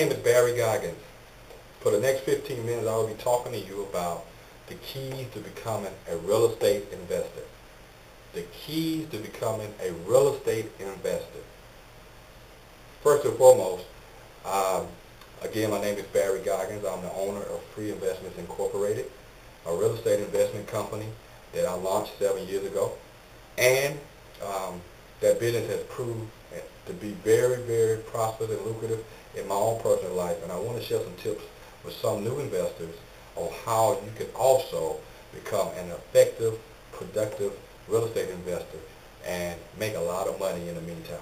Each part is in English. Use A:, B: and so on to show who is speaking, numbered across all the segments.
A: name is Barry Goggans. For the next 15 minutes, I will be talking to you about the keys to becoming a real estate investor. The keys to becoming a real estate investor. First and foremost, again, my name is Barry Goggans. I'm the owner of Free Investments Incorporated, a real estate investment company that I launched 7 years ago. And that business has proved to be very, very prosperous and lucrative in my own personal life. And I want to share some tips with some new investors on how you can also become an effective, productive real estate investor and make a lot of money in the meantime.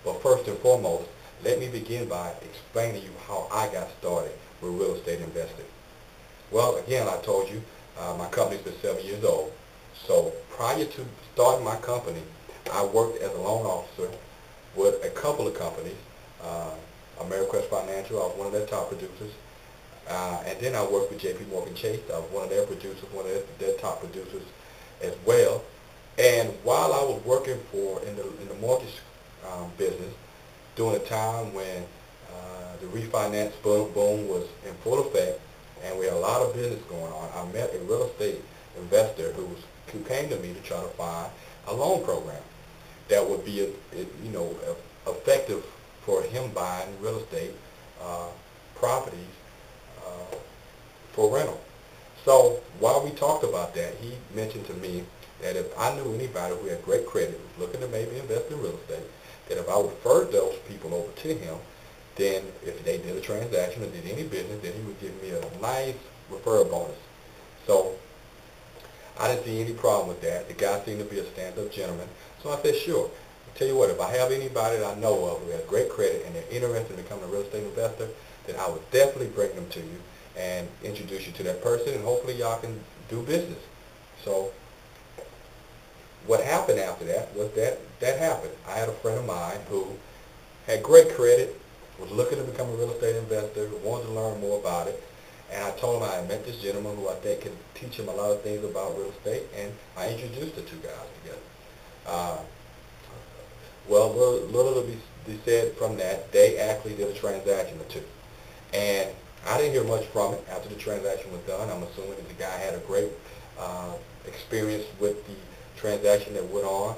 A: But first and foremost, let me begin by explaining to you how I got started with real estate investing. Well, again, I told you, my company's been 7 years old. So prior to starting my company, I worked as a loan officer with a couple of companies. Ameriquest Financial, I was one of their top producers. And then I worked with JP Chase. I was one of their producers, one of their top producers as well. And while I was working in the mortgage business, during a time when the refinance boom was in full effect, and we had a lot of business going on, I met a real estate investor who came to me to try to find a loan program that would be effective for him buying real estate properties for rental. So while we talked about that, he mentioned to me that if I knew anybody who had great credit, was looking to maybe invest in real estate, that if I referred those people over to him, then if they did a transaction or did any business, then he would give me a nice referral bonus. So I didn't see any problem with that. The guy seemed to be a stand-up gentleman. So I said, sure. I'll tell you what, if I have anybody that I know of who has great credit and they're interested in becoming a real estate investor, then I would definitely bring them to you and introduce you to that person, and hopefully y'all can do business. So what happened after that was that happened. I had a friend of mine who had great credit, was looking to become a real estate investor, wanted to learn more about it, and I told him I had met this gentleman who I think can teach him a lot of things about real estate, and I introduced the two guys together. Well, little to be said from that, they actually did a transaction or two. And I didn't hear much from it after the transaction was done. I'm assuming that the guy had a great experience with the transaction that went on.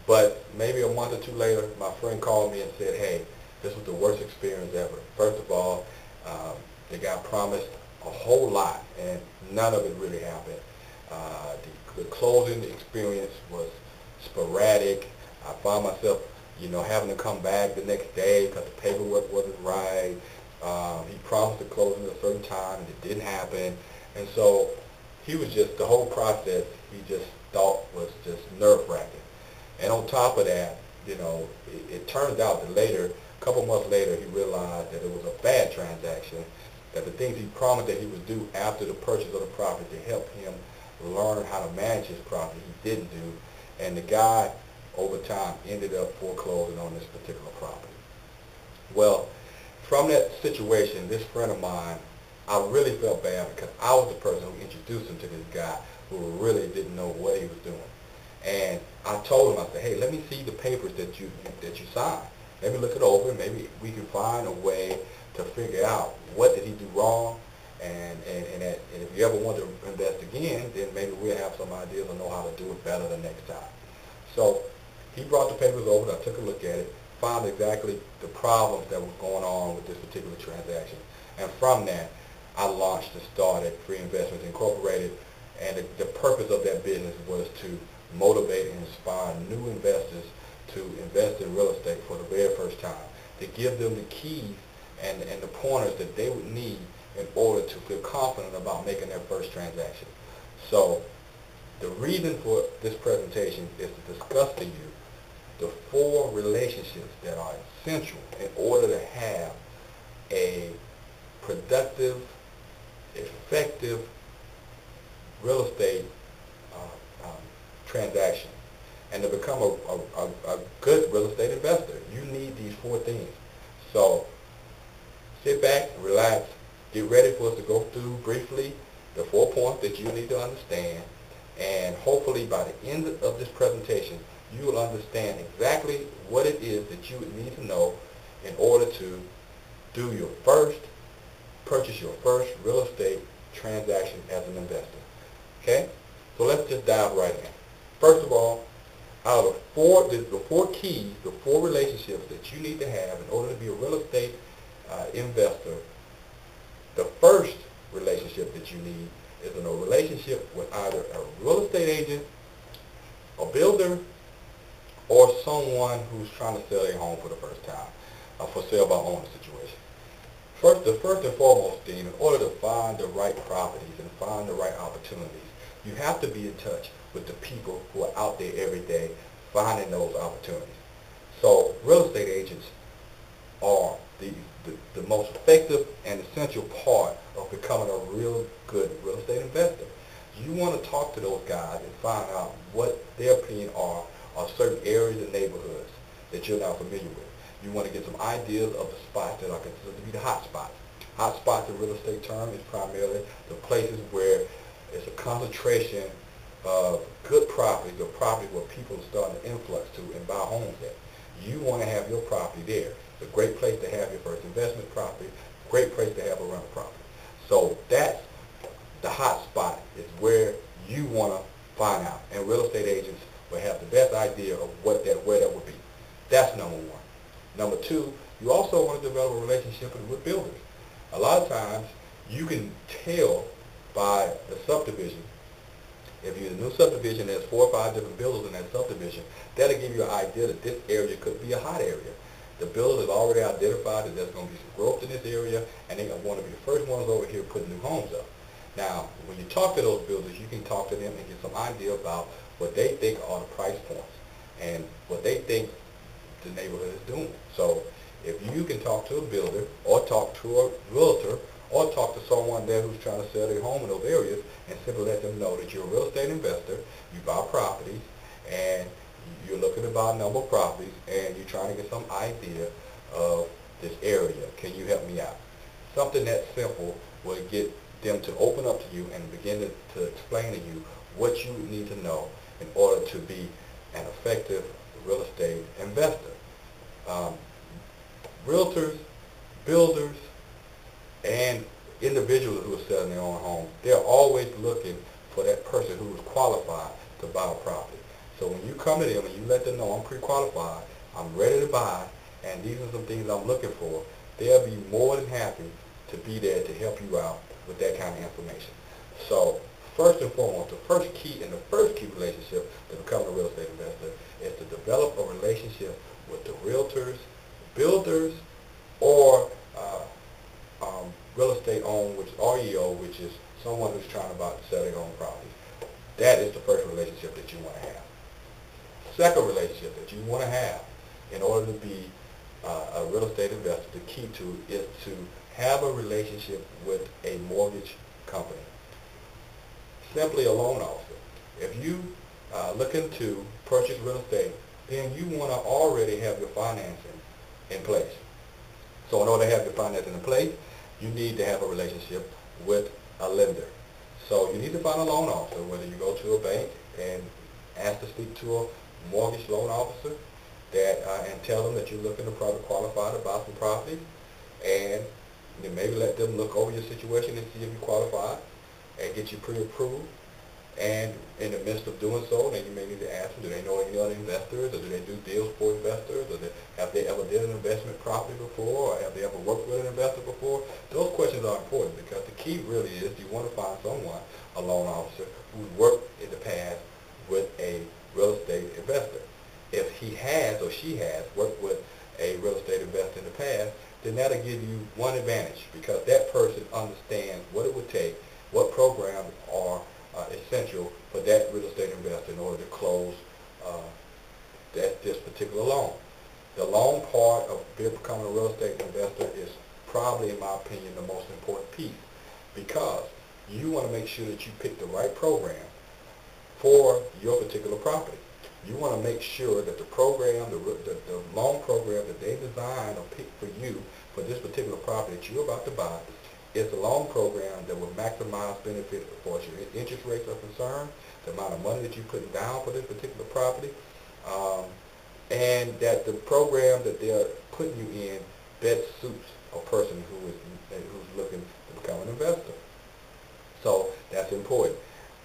A: But maybe a month or two later, my friend called me and said, hey, this was the worst experience ever. First of all, the guy promised a whole lot, and none of it really happened. The closing experience was sporadic. I found myself, having to come back the next day because the paperwork wasn't right. He promised to close at a certain time, and it didn't happen. And so he was just, the whole process, he just thought was just nerve-wracking. And on top of that, it turned out that later, a couple months later, he realized that it was a bad transaction, that the things he promised that he would do after the purchase of the property to help him learn how to manage his property, he didn't do. And the guy, over time, ended up foreclosing on this particular property. Well, from that situation, this friend of mine, I really felt bad because I was the person who introduced him to this guy who really didn't know what he was doing. And I told him, I said, hey, let me see the papers that you signed. Let me look it over, and maybe we can find a way to figure out what did he do wrong, and if you ever want to invest again, then maybe we'll have some ideas and know how to do it better the next time. So he brought the papers over, I took a look at it, found exactly the problems that were going on with this particular transaction. And from that, I launched and started Free Investments Incorporated, and the purpose of that business was to motivate and inspire new investors to invest in real estate for the very first time, to give them the keys and the pointers that they would need in order to feel confident about making their first transaction. So the reason for this presentation is to discuss to you the 4 relationships that are essential in order to have a productive, effective real estate transaction. And to become a good real estate investor, you need these 4 things. So sit back, relax, get ready for us to go through briefly the 4 points that you need to understand, and hopefully by the end of this presentation, you will understand exactly what it is that you would need to know in order to purchase your first real estate transaction as an investor. Okay? So let's just dive right in. First of all, out of the four keys, the four relationships that you need to have in order to be a real estate investor, the first relationship that you need is a relationship with either a real estate agent, a builder, or someone who's trying to sell their home for the first time, a for sale by owner situation. First and foremost thing, in order to find the right properties and find the right opportunities, you have to be in touch with the people who are out there every day finding those opportunities. So real estate agents are the most effective and essential part of becoming a real good real estate investor. You want to talk to those guys and find out what their opinion are on certain areas and neighborhoods that you're not familiar with. You want to get some ideas of the spots that are considered to be the hot spots. Hot spots in real estate term is primarily the places where it's a concentration of good properties, or properties where people are starting to influx to and buy homes at. You want to have your property there. It's a great place to have your first investment property, great place to have a rental property. So that's the hot spot, is where you want to find out. And real estate agents will have the best idea of where that would be. That's number one. Number two, you also want to develop a relationship with builders. A lot of times, you can tell by the subdivision. If you're in a new subdivision, there's 4 or 5 different builders in that subdivision. That'll give you an idea that this area could be a hot area. The builders have already identified that there's going to be some growth in this area, and they want to be the first ones over here putting new homes up. Now, when you talk to those builders, you can talk to them and get some idea about what they think are the price points and what they think the neighborhood is doing. So if you can talk to a builder or talk to a realtor or talk to someone there who's trying to sell their home in those areas and simply let them know that you're a real estate investor, you buy properties, and you're looking to buy a number of properties, and you're trying to get some idea of this area. Can you help me out? Something that simple will get them to open up to you and begin to explain to you what you need to know in order to be an effective real estate investor. Realtors, builders, and individuals who are selling their own home, they're always looking for that person who is qualified to buy a property. So when you come to them and you let them know, I'm pre-qualified, I'm ready to buy, and these are some things I'm looking for, they'll be more than happy to be there to help you out with that kind of information. So first and foremost, the first key relationship to becoming a real estate investor is to develop a relationship with the realtors, builders, or real estate owned, which is REO, which is someone who's trying to sell their own property. That is the first relationship that you want to have. Second relationship that you want to have in order to be a real estate investor, the key to is to have a relationship with a mortgage company. Simply a loan officer. If you looking to purchase real estate, then you want to already have your financing in place. So in order to have your financing in place, you need to have a relationship with a lender. So you need to find a loan officer, whether you go to a bank and ask to speak to a mortgage loan officer and tell them that you're looking to probably qualify to buy some property, and then maybe let them look over your situation and see if you qualify and get you pre-approved. And in the midst of doing so, then you may need to ask them, do they know any other investors, or do they do deals for investors, or have they ever did an investment property before, or have they ever worked with an investor before? Those questions are important, because the key really is you want to find someone, a loan officer, who's worked in the past with a real estate investor. If he has or she has worked with a real estate investor in the past, then that'll give you one advantage, because that person understands what it would take, what programs are essential for that real estate investor in order to close this particular loan. The loan part of becoming a real estate investor is probably, in my opinion, the most important piece, because you want to make sure that you pick the right program for your particular property. You want to make sure that the program, the loan program that they design or pick for you for this particular property that you're about to buy, is a loan program that will maximize benefit as far as your interest rates are concerned, the amount of money that you're putting down for this particular property, and that the program that they're putting you in best suits a person who's looking to become an investor. So that's important.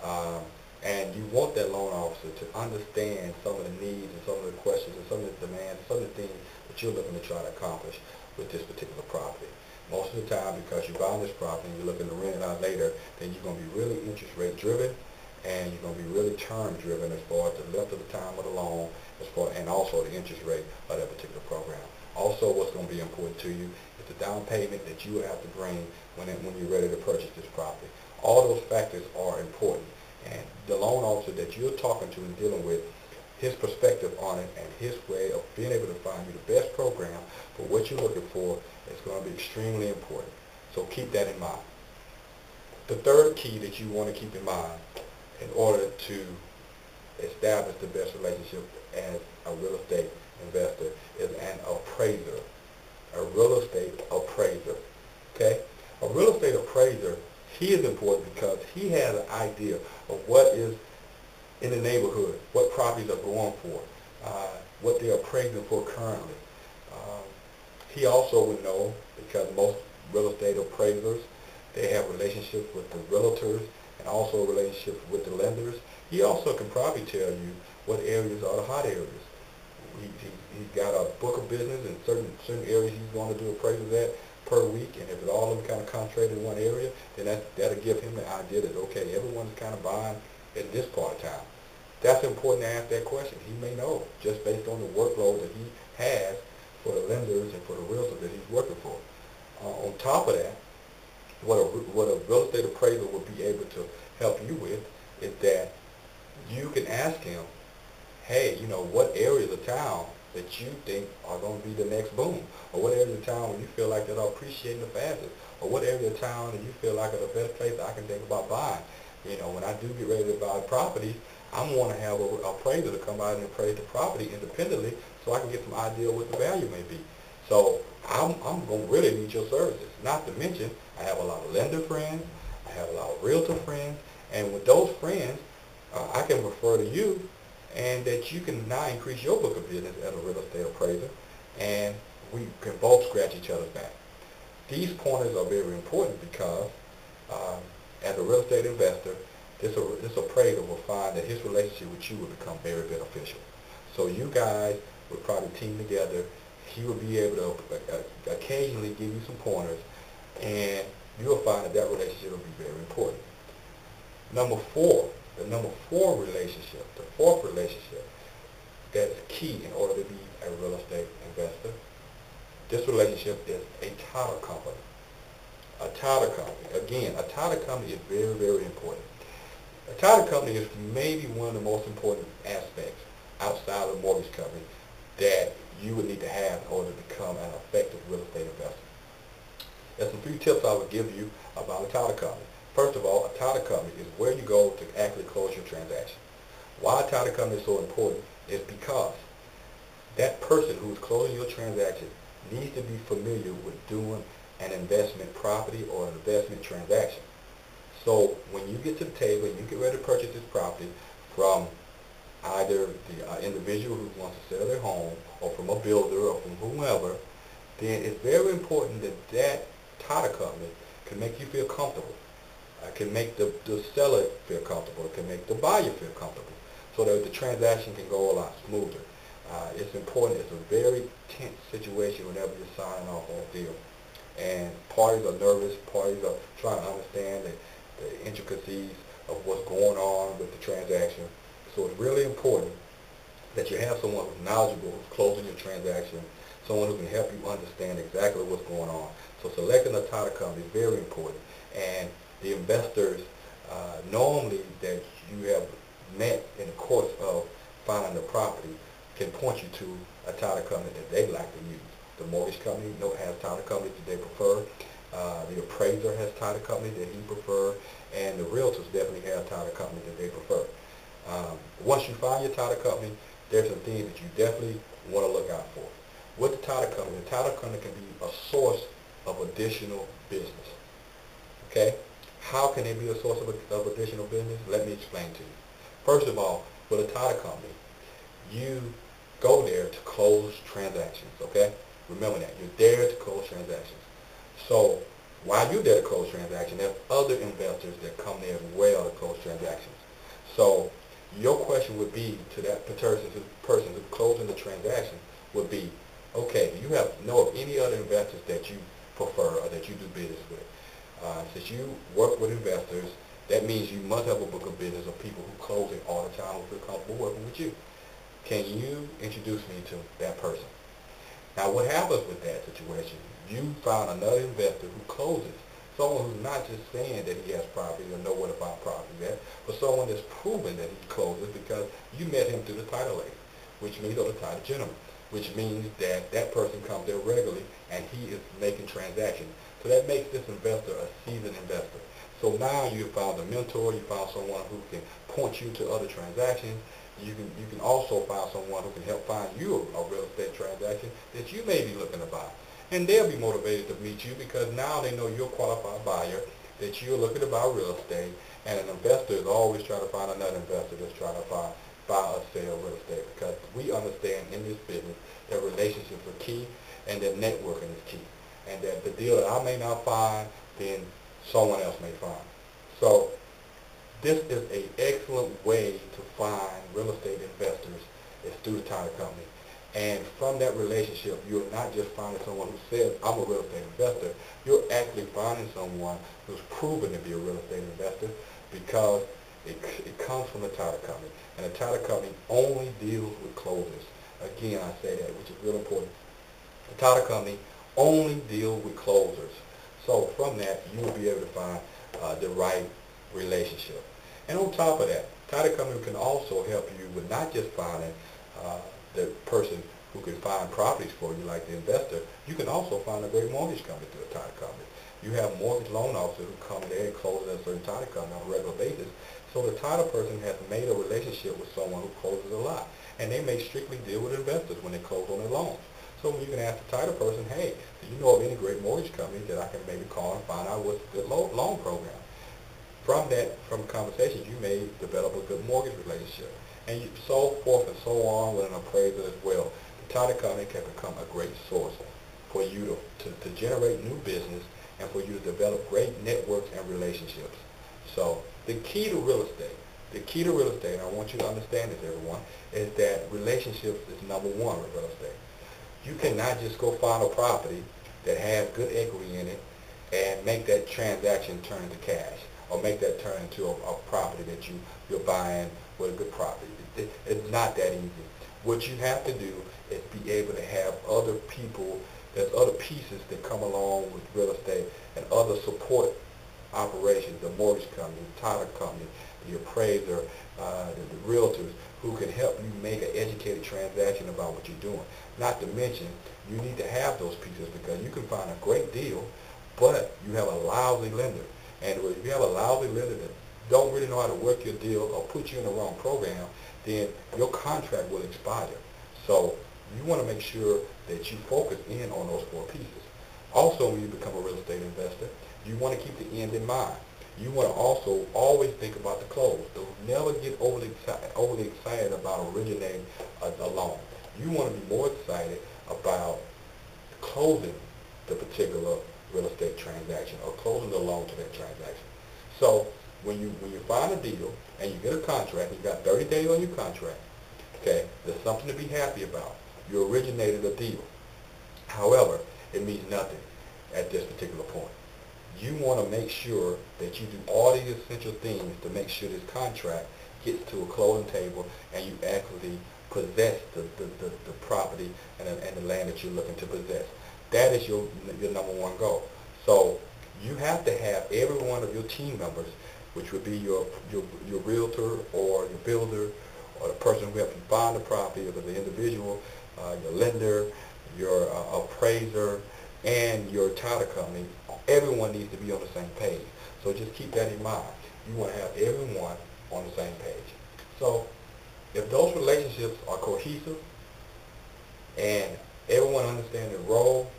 A: Um, and you want that loan officer to understand some of the needs and some of the questions and some of the demands, some of the things that you're looking to try to accomplish with this particular property. Most of the time, because you're buying this property and you're looking to rent it out later, then you're going to be really interest rate driven, and you're going to be really term driven as far as the length of the time of the loan, and also the interest rate of that particular program. Also, what's going to be important to you is the down payment that you will have to bring when you're ready to purchase this property. All those factors are important, and the loan officer that you're talking to and dealing with, his perspective on it and his way of being able to find you the best program for what you're looking for is going to be extremely important. So keep that in mind. The third key that you want to keep in mind in order to establish the best relationship as a real estate investor is an appraiser. A real estate appraiser. Okay? A real estate appraiser, he is important because he has an idea of what is in the neighborhood, what properties are going for, what they're appraising for currently. He also would know, because most real estate appraisers, they have relationships with the realtors and also relationships with the lenders. He also can probably tell you what areas are the hot areas. He's got a book of business in certain areas he's going to do appraisals at per week, and if it all of them kind of concentrated in one area, then that'll give him the idea that, okay, everyone's kind of buying in this part of town. That's important to ask that question. He may know, just based on the workload that he has for the lenders and for the realtors that he's working for. On top of that, what a real estate appraiser will be able to help you with is that you can ask him, hey, what areas of town that you think are going to be the next boom, or what areas of town where you feel like that are appreciating the fastest, or what area of town that you feel like are the best place I can think about buying. When I do get ready to buy property, I'm going to have an appraiser to come out and appraise the property independently so I can get some idea what the value may be. So I'm going to really need your services. Not to mention, I have a lot of lender friends, I have a lot of realtor friends, and with those friends, I can refer to you, and that you can now increase your book of business as a real estate appraiser, and we can both scratch each other's back. These pointers are very important because as a real estate investor, this appraiser will find that his relationship with you will become very beneficial. So you guys would probably team together. He will be able to occasionally give you some pointers, and you'll find that relationship will be very important. The number four relationship, the fourth relationship that's key in order to be a real estate investor, this relationship is a title company. A title company. Again, a title company is very, very important. A title company is maybe one of the most important aspects outside of the mortgage company that you would need to have in order to become an effective real estate investor. There's some few tips I would give you about a title company. First of all, a title company is where you go to actually close your transaction. Why a title company is so important is because that person who's closing your transaction needs to be familiar with doing an investment property or an investment transaction. So when you get to the table and you get ready to purchase this property from either the individual who wants to sell their home, or from a builder, or from whomever, then it's very important that that title company can make you feel comfortable. Can make the seller feel comfortable. It can make the buyer feel comfortable, so that the transaction can go a lot smoother. It's important. It's a very tense situation whenever you're signing off on a deal. And parties are nervous. Parties are trying to understand the intricacies of what's going on with the transaction. So it's really important that you have someone who's knowledgeable, who's closing your transaction, someone who can help you understand exactly what's going on. So selecting a title company is very important. And the investors normally that you have met in the course of finding the property can point you to a title company that they like to use. The mortgage company has title companies that they prefer. The appraiser has title companies that he prefers, and the realtors definitely have title companies that they prefer. Once you find your title company, there's some things that you definitely want to look out for. With the title company can be a source of additional business. Okay? How can it be a source of additional business? Let me explain to you. First of all, with a title company, you go there to close transactions, okay? Remember that. You're there to close transactions. So while you're there to close transaction, there's other investors that come there as well to close transactions. So your question would be to that person who's closing the transaction would be, okay, do you know of any other investors that you prefer or that you do business with? Since you work with investors, that means you must have a book of business of people who close it all the time who feel comfortable working with you. Can you introduce me to that person? Now, what happens with that situation? You found another investor who closes, someone who's not just saying that he has property or know what about property yet, but someone that's proven that he closes because you met him through the title lady, which means, or the title gentleman, which means that that person comes there regularly and he is making transactions. So that makes this investor a seasoned investor. So now you found a mentor, you found someone who can point you to other transactions. You can also find someone who can help find you a real estate transaction that you may be looking to buy. And they'll be motivated to meet you because now they know you're a qualified buyer, that you're looking to buy real estate, and an investor is always trying to find another investor that's trying to buy or sell real estate, because we understand in this business that relationships are key and that networking is key. And that the deal that I may not find, then someone else may find. So this is an excellent way to find real estate investors is through the title company. And from that relationship, you're not just finding someone who says, I'm a real estate investor. You're actually finding someone who's proven to be a real estate investor because it comes from the title company. And the title company only deals with closers. Again, I say that, which is real important. The title company only deals with closers. So from that, you will be able to find the right relationship. And on top of that, title company can also help you with not just finding the person who can find properties for you, like the investor. You can also find a great mortgage company through a title company. You have mortgage loan officers who come there and close at a certain title company on a regular basis. So the title person has made a relationship with someone who closes a lot. And they may strictly deal with investors when they close on their loans. So you can ask the title person, hey, do you know of any great mortgage company that I can maybe call and find out what's a good loan program? From conversations, you may develop a good mortgage relationship. And so forth and so on with an appraiser as well. The title company can become a great source for you to generate new business and for you to develop great networks and relationships. So the key to real estate, and I want you to understand this, everyone, is that relationships is number one with real estate. You cannot just go find a property that has good equity in it and make that transaction turn into cash, or make that turn into a property that you're buying with a good property. It's not that easy. What you have to do is be able to have other people, there's other pieces that come along with real estate and other support operations, the mortgage company, the title company, the appraiser, the realtors, who can help you make an educated transaction about what you're doing. Not to mention, you need to have those pieces because you can find a great deal, but you have a lousy lender. And if you have a lousy lender that don't really know how to work your deal or put you in the wrong program, then your contract will expire. So you want to make sure that you focus in on those four pieces. Also, when you become a real estate investor, you want to keep the end in mind. You want to also always think about the close. Don't never get overly excited about originating a loan. You want to be more excited about closing the particular real estate transaction or closing the loan to that transaction. So when you find a deal and you get a contract, you got 30 days on your contract, okay, there's something to be happy about. You originated a deal. However, it means nothing at this particular point. You want to make sure that you do all these essential things to make sure this contract gets to a closing table and you actually possess the property and the land that you're looking to possess. That is your number one goal. So you have to have every one of your team members, which would be your realtor or your builder or the person who helps you find the property, or the individual, your lender, your appraiser, and your title company. Everyone needs to be on the same page. So just keep that in mind. You want to have everyone on the same page. So if those relationships are cohesive and everyone understands their role,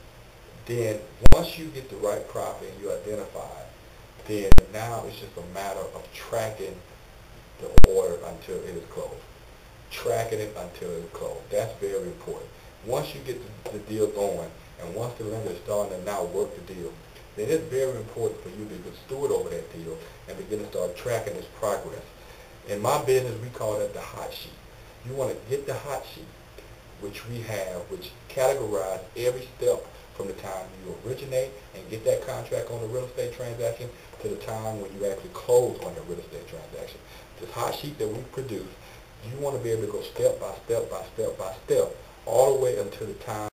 A: then once you get the right property and you identify it, then now it's just a matter of tracking the order until it is closed. Tracking it until it is closed. That's very important. Once you get the deal going, and once the lender is starting to now work the deal, then it's very important for you to be a steward over that deal and begin to start tracking its progress. In my business, we call that the hot sheet. You want to get the hot sheet, which we have, which categorize every step from the time you originate and get that contract on a real estate transaction to the time when you actually close on the real estate transaction. This hot sheet that we produce, you want to be able to go step by step by step by step all the way until the time